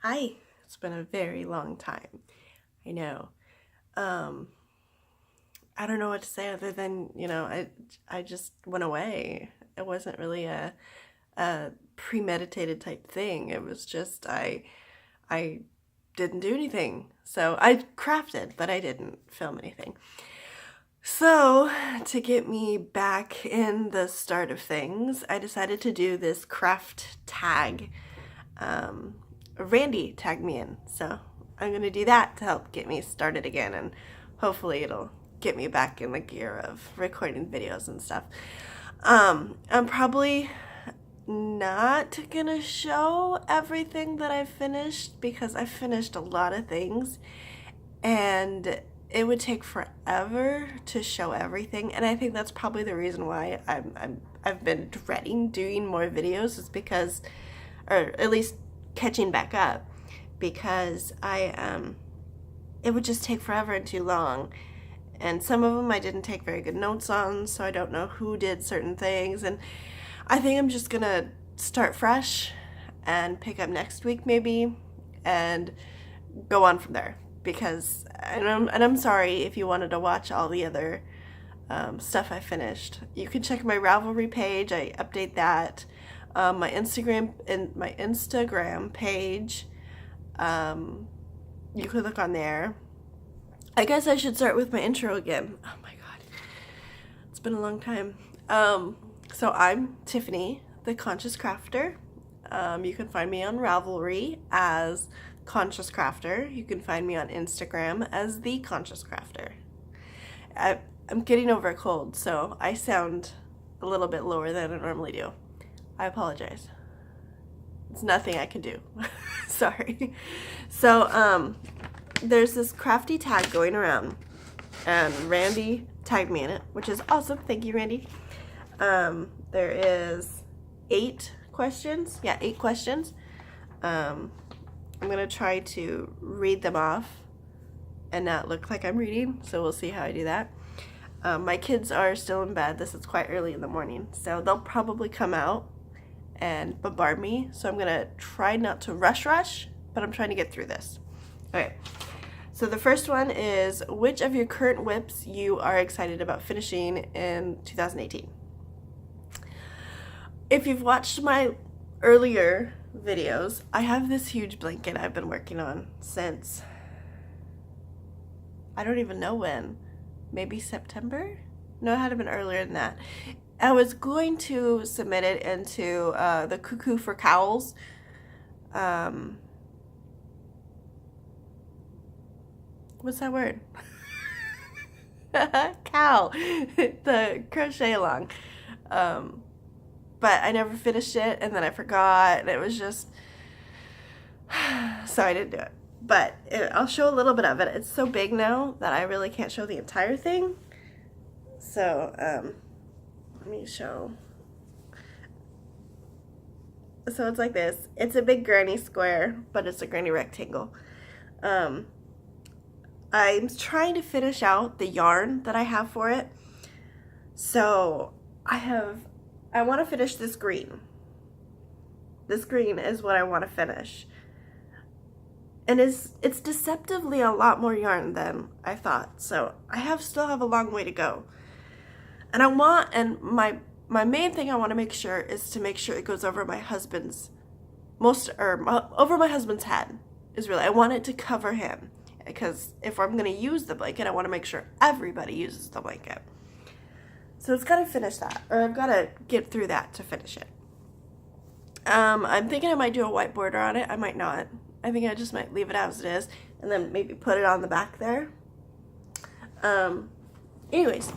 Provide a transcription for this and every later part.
Hi, it's been a very long time. I know. Um, I don't know what to say other than, I just went away. It wasn't really a premeditated type thing. It was just I didn't do anything. So I crafted, but I didn't film anything. So, to get me back in the start of things, I decided to do this craft tag. Um, Randy tagged me in, so I'm gonna do that to help get me started again, and hopefully it'll get me back in the gear of recording videos and stuff. I'm probably not gonna show everything that I finished because I finished a lot of things and it would take forever to show everything, and I think that's probably the reason why I've been dreading doing more videos, is because, or at least catching back up, because it would just take forever and too long, and some of them I didn't take very good notes on, so I don't know who did certain things, and I think I'm just gonna start fresh and pick up next week maybe and go on from there, because I'm sorry if you wanted to watch all the other stuff I finished. You can check my Ravelry page. I update that. My Instagram page. You could look on there. I guess I should start with my intro again. Oh my god, it's been a long time. So I'm Tiffany, the Conscious Crafter. You can find me on Ravelry as Conscious Crafter. You can find me on Instagram as The Conscious Crafter. I'm getting over a cold, so I sound a little bit lower than I normally do. I apologize. It's nothing I can do. Sorry. So, there's this crafty tag going around, and Randy tagged me in it, which is awesome. Thank you, Randy. There is 8 questions. Yeah, 8 questions. I'm going to try to read them off and not look like I'm reading, so we'll see how I do that. My kids are still in bed. This is quite early in the morning, so they'll probably come out and bombard me, so I'm going to try not to rush, but I'm trying to get through this. Okay, so the first one is, which of your current whips you are excited about finishing in 2018? If you've watched my earlier videos, I have this huge blanket I've been working on since, I don't even know when, maybe September? No, it had to have been earlier than that. I was going to submit it into the Cuckoo for Cowls. What's that word? Cowl. The crochet along. But I never finished it, and then I forgot, and it was just, so I didn't do it. But I'll show a little bit of it. It's so big now that I really can't show the entire thing. So, let me show. So it's like this. It's a big granny square, but it's a granny rectangle. I'm trying to finish out the yarn that I have for it. So I want to finish this green. This green is what I want to finish. And it's deceptively a lot more yarn than I thought. So I still have a long way to go. And my main thing I want to make sure is to make sure it goes over my husband's over my husband's head. Is really, I want it to cover him, because if I'm going to use the blanket, I want to make sure everybody uses the blanket. So it's got to finish that, or I've got to get through that to finish it. I'm thinking I might do a white border on it. I might not. I think I just might leave it as it is, and then maybe put it on the back there. Anyways,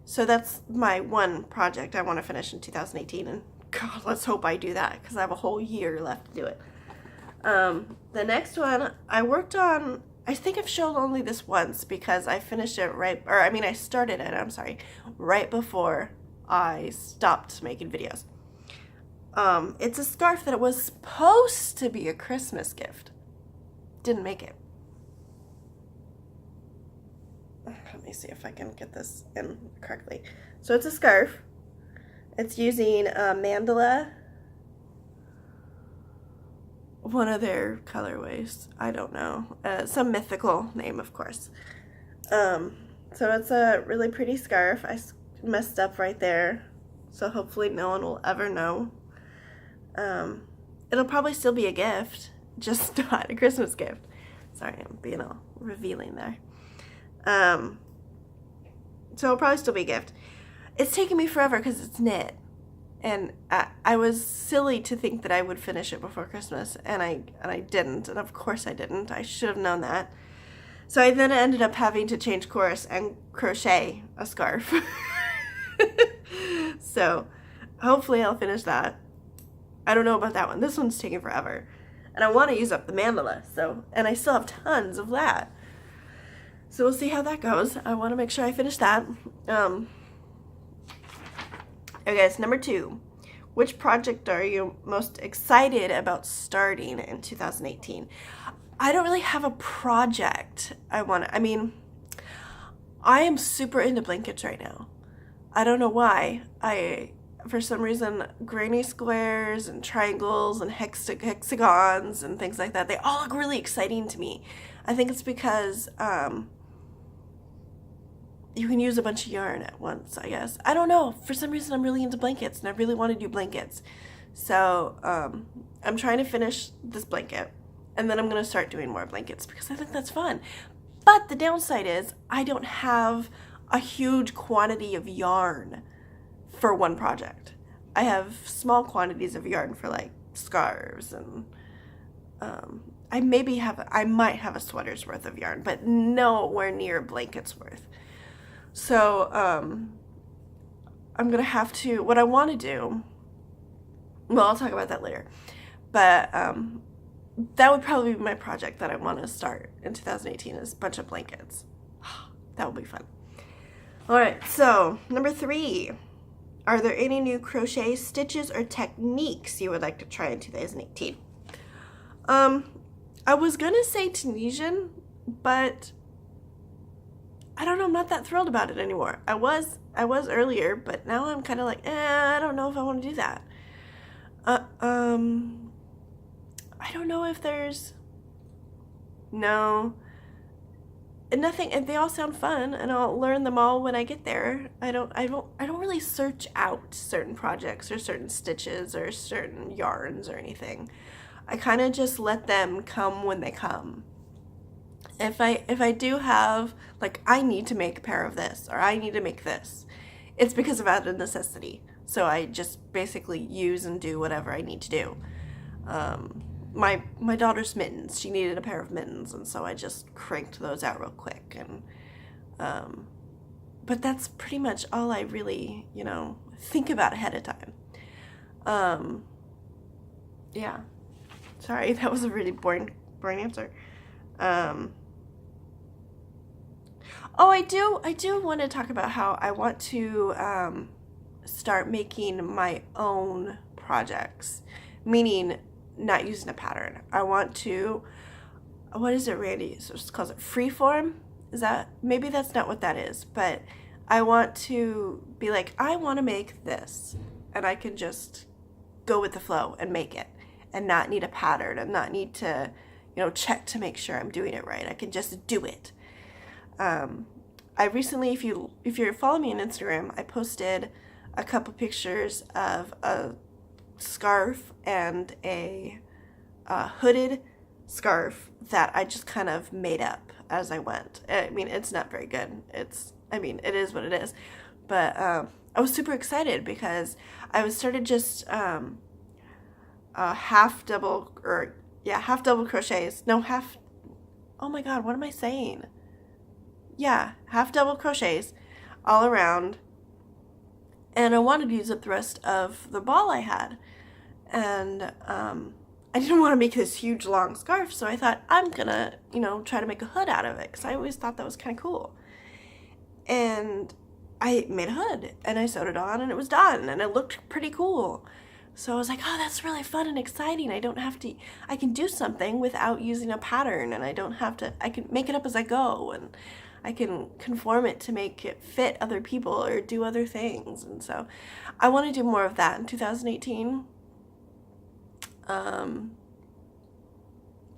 so that's my one project I want to finish in 2018, and God, let's hope I do that, because I have a whole year left to do it. The next one I worked on, I think I've shown only this once, because I finished it I started it, I'm sorry, right before I stopped making videos. It's a scarf that it was supposed to be a Christmas gift. Didn't make it. Let me see if I can get this in correctly. So it's a scarf. It's using Mandala one of their colorways. I don't know. Some mythical name, of course. So it's a really pretty scarf. I messed up right there, so hopefully no one will ever know. It'll probably still be a gift, just not a Christmas gift. Sorry, I'm being all revealing there. So it'll probably still be a gift. It's taken me forever because it's knit. And I was silly to think that I would finish it before Christmas, and I didn't, and of course I didn't. I should have known that. So I then ended up having to change course and crochet a scarf. So hopefully I'll finish that. I don't know about that one. This one's taking forever. And I want to use up the mandala, and I still have tons of that. So we'll see how that goes. I want to make sure I finish that. Okay, so number 2. Which project are you most excited about starting in 2018? I don't really have a project I mean, I am super into blankets right now. I don't know why. For some reason, granny squares and triangles and hexagons and things like that, they all look really exciting to me. I think it's because you can use a bunch of yarn at once, I guess. I don't know. For some reason, I'm really into blankets, and I really want to do blankets. So I'm trying to finish this blanket, and then I'm going to start doing more blankets because I think that's fun. But the downside is I don't have a huge quantity of yarn for one project. I have small quantities of yarn for like scarves, and I might have a sweater's worth of yarn, but nowhere near a blanket's worth. So I'm gonna have to, what I want to do, well, I'll talk about that later, but that would probably be my project that I want to start in 2018 is a bunch of blankets. That would be fun. All right, so number 3, are there any new crochet stitches or techniques you would like to try in 2018? I was gonna say Tunisian, but I don't know, I'm not that thrilled about it anymore. I was earlier, but now I'm kind of like, I don't know if I want to do that. I don't know if there's, no, nothing, and they all sound fun, and I'll learn them all when I get there. I don't really search out certain projects or certain stitches or certain yarns or anything. I kind of just let them come when they come. If I do have, like, I need to make a pair of this, or I need to make this, it's because of out of necessity. So I just basically use and do whatever I need to do. My daughter's mittens, she needed a pair of mittens, and so I just cranked those out real quick. And but that's pretty much all I really, think about ahead of time. Yeah. Sorry, that was a really boring answer. I do want to talk about how I want to start making my own projects, meaning not using a pattern. I want to, what is it, Randy? So it calls it Freeform? Is that, maybe that's not what that is, but I want to be like, I want to make this, and I can just go with the flow and make it, and not need a pattern, and not need to, check to make sure I'm doing it right. I can just do it. I recently, if you're following me on Instagram, I posted a couple pictures of a scarf and a hooded scarf that I just kind of made up as I went. I mean, it's not very good. It is what it is. But I was super excited because I started just half double crochets. No, oh my God, what am I saying? Yeah, half double crochets all around. And I wanted to use up the rest of the ball I had. And I didn't want to make this huge long scarf, so I thought I'm gonna, try to make a hood out of it, because I always thought that was kind of cool. And I made a hood, and I sewed it on, and it was done, and it looked pretty cool. So I was like, oh, that's really fun and exciting. I can do something without using a pattern, and I can make it up as I go, and I can conform it to make it fit other people or do other things. And so I want to do more of that in 2018.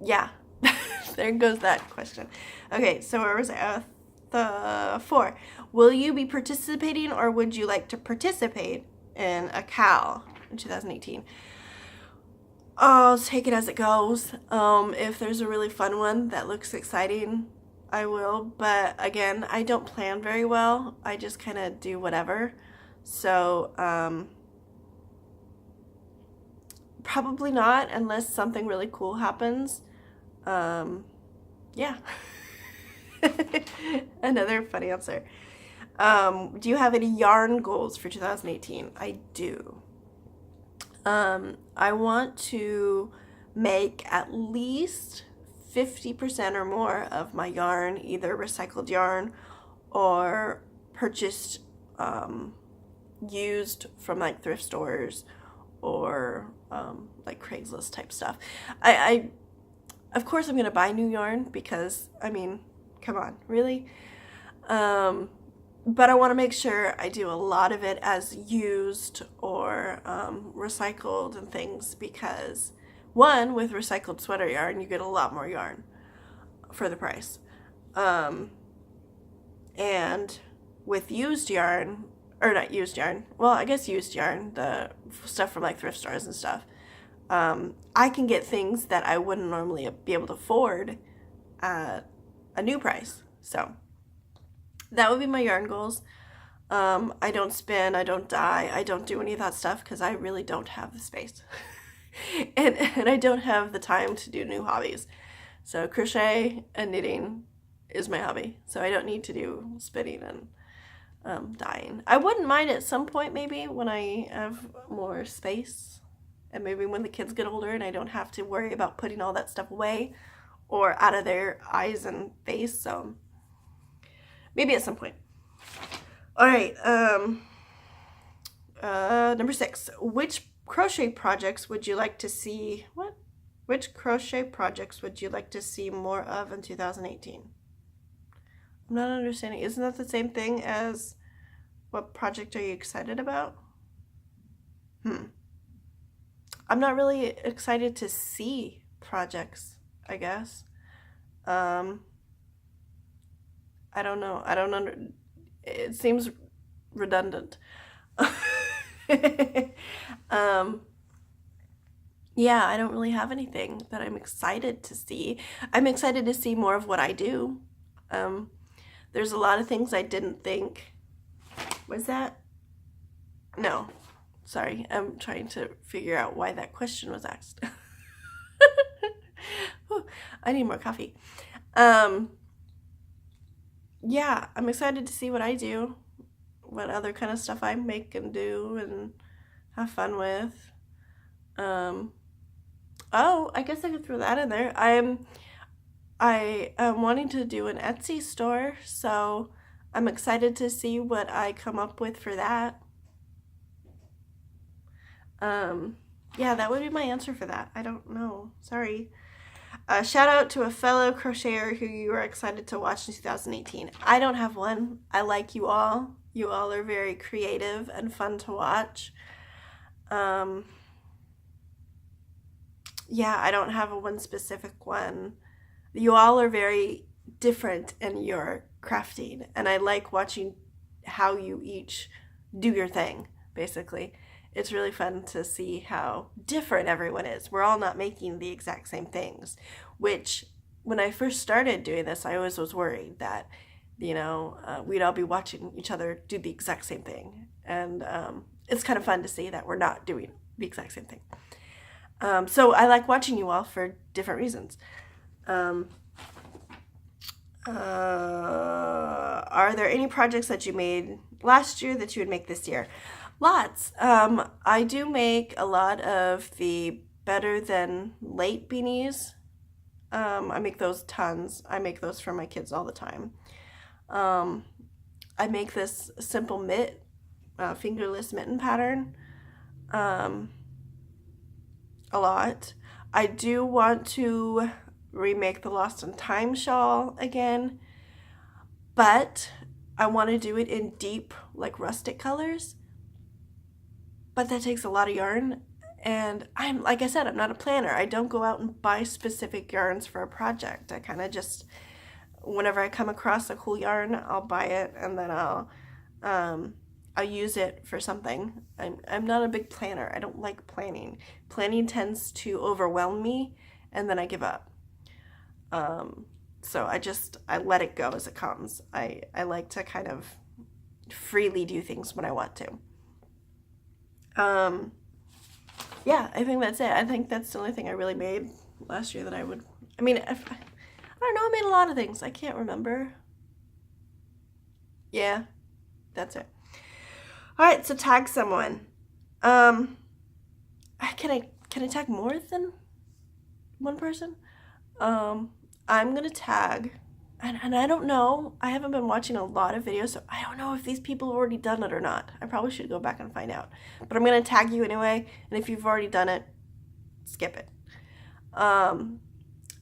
yeah, there goes that question. Okay, so where was I? The 4. Will you be participating, or would you like to participate in a CAL in 2018? I'll take it as it goes. If there's a really fun one that looks exciting, I will. But again, I don't plan very well. I just kind of do whatever. So, probably not unless something really cool happens. Yeah. Another funny answer. Do you have any yarn goals for 2018? I do. I want to make at least 50% or more of my yarn either recycled yarn or purchased used from like thrift stores or like Craigslist type stuff. I of course I'm gonna buy new yarn because I mean, come on, really? But I want to make sure I do a lot of it as used or recycled and things because, one, with recycled sweater yarn, you get a lot more yarn for the price. And with used yarn, or not used yarn, well, I guess used yarn, the stuff from like thrift stores and stuff, I can get things that I wouldn't normally be able to afford at a new price. So that would be my yarn goals. I don't spin, I don't dye, I don't do any of that stuff because I really don't have the space. and I don't have the time to do new hobbies. So crochet and knitting is my hobby. So I don't need to do spinning and dyeing. I wouldn't mind at some point maybe when I have more space and maybe when the kids get older and I don't have to worry about putting all that stuff away or out of their eyes and face. So maybe at some point. All right. Number 6. Which crochet projects would you like to see? Which crochet projects would you like to see more of in 2018? I'm not understanding. Isn't that the same thing as what project are you excited about? I'm not really excited to see projects, I guess. I don't know. It seems redundant. Yeah, I don't really have anything that I'm excited to see. I'm excited to see more of what I do. There's a lot of things I didn't think. Was that? No. Sorry, I'm trying to figure out why that question was asked. I need more coffee. Yeah, I'm excited to see what I do, what other kind of stuff I make and do and have fun with. Oh, I guess I could throw that in there. I am wanting to do an Etsy store, so I'm excited to see what I come up with for that. Yeah, that would be my answer for that. I don't know. Sorry. Shout out to a fellow crocheter who you are excited to watch in 2018. I don't have one. I like you all. You all are very creative and fun to watch. Yeah, I don't have a one specific one. You all are very different in your crafting, and I like watching how you each do your thing, basically. It's really fun to see how different everyone is. We're all not making the exact same things, which when I first started doing this, I always was worried that, we'd all be watching each other do the exact same thing. And it's kind of fun to see that we're not doing the exact same thing. So I like watching you all for different reasons. Are there any projects that you made last year that you would make this year? Lots. I do make a lot of the better than late beanies. I make those tons. I make those for my kids all the time. I make this simple mitt, fingerless mitten pattern, a lot. I do want to remake the Lost in Time shawl again, but I want to do it in deep, like rustic colors. But that takes a lot of yarn, And I'm, like I said, I'm not a planner. I don't go out and buy specific yarns for a project. I kind of just, whenever I come across a cool yarn, I'll buy it, and then I'll use it for something. I'm not a big planner. I don't like planning. Planning tends to overwhelm me, and then I give up. So I let it go as it comes. I like to kind of freely do things when I want to. Yeah, I think that's it. I think that's the only thing I really made last year that I would, I mean, I don't know, I made a lot of things. I can't remember. Yeah, that's it. All right, so tag someone. Can I tag more than one person? I'm gonna tag, and I don't know, I haven't been watching a lot of videos, so I don't know if these people have already done it or not. I probably should go back and find out. But I'm gonna tag you anyway, and if you've already done it, skip it. I'm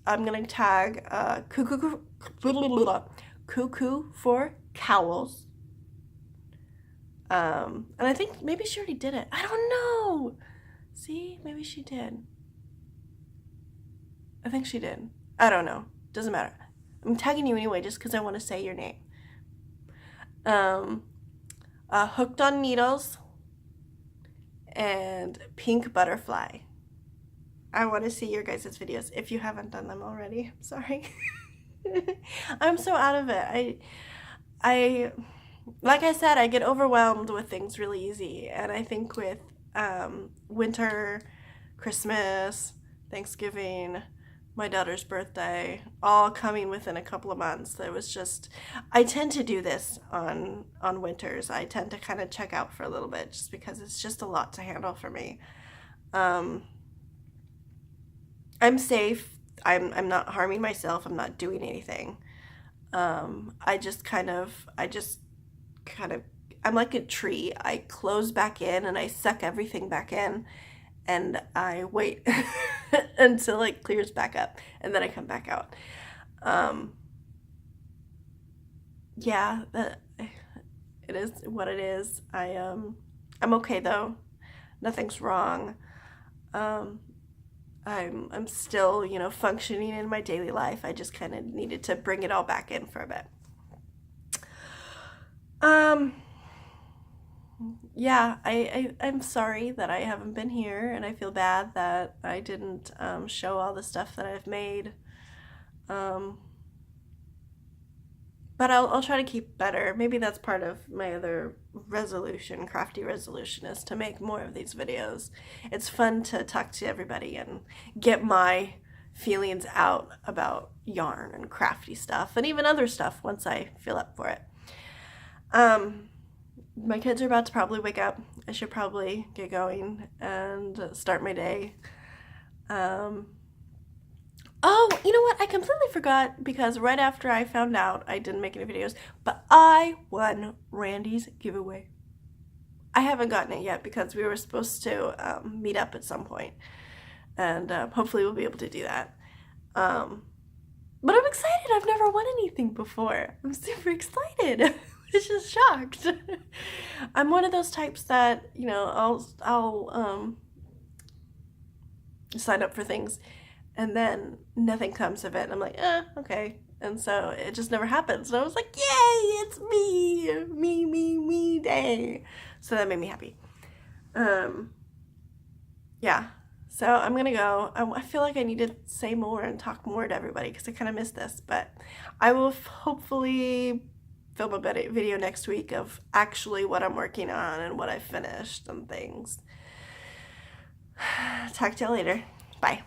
gonna tag Cuckoo for Cowls. And I think maybe she already did it. I don't know. See, maybe she did. I think she did. I don't know. Doesn't matter. I'm tagging you anyway just because I want to say your name. Hooked on Needles and Pink Butterfly. I want to see your guys' videos if you haven't done them already. Sorry. I'm so out of it. I like I said, I get overwhelmed with things really easy, and I think with winter, Christmas, Thanksgiving, my daughter's birthday, all coming within a couple of months, it was just, I tend to do this on winters. I tend to kind of check out for a little bit just because it's just a lot to handle for me. I'm safe. I'm not harming myself. I'm not doing anything. I just kind of, I'm like a tree. I close back in and I suck everything back in, and I wait until it clears back up, and then I come back out. Yeah, it is what it is. I'm okay though. Nothing's wrong. I'm still, functioning in my daily life. I just kind of needed to bring it all back in for a bit. Yeah, I'm sorry that I haven't been here, and I feel bad that I didn't show all the stuff that I've made. But I'll try to keep better. Maybe that's part of my other resolution, crafty resolution, is to make more of these videos. It's fun to talk to everybody and get my feelings out about yarn and crafty stuff, and even other stuff once I feel up for it. My kids are about to probably wake up. I should probably get going and start my day. Oh, you know what? I completely forgot, because right after I found out I didn't make any videos, but I won Randy's giveaway. I haven't gotten it yet because we were supposed to meet up at some point, and hopefully we'll be able to do that. But I'm excited. I've never won anything before. I'm super excited. I'm just shocked. I'm one of those types that, I'll sign up for things, and then nothing comes of it, and I'm like, okay. And so it just never happens. And I was like, yay, it's me day. So that made me happy. Yeah. So I'm going to go. I feel like I need to say more and talk more to everybody because I kind of missed this. But I will hopefully film a video next week of actually what I'm working on and what I finished and things. Talk to you later. Bye.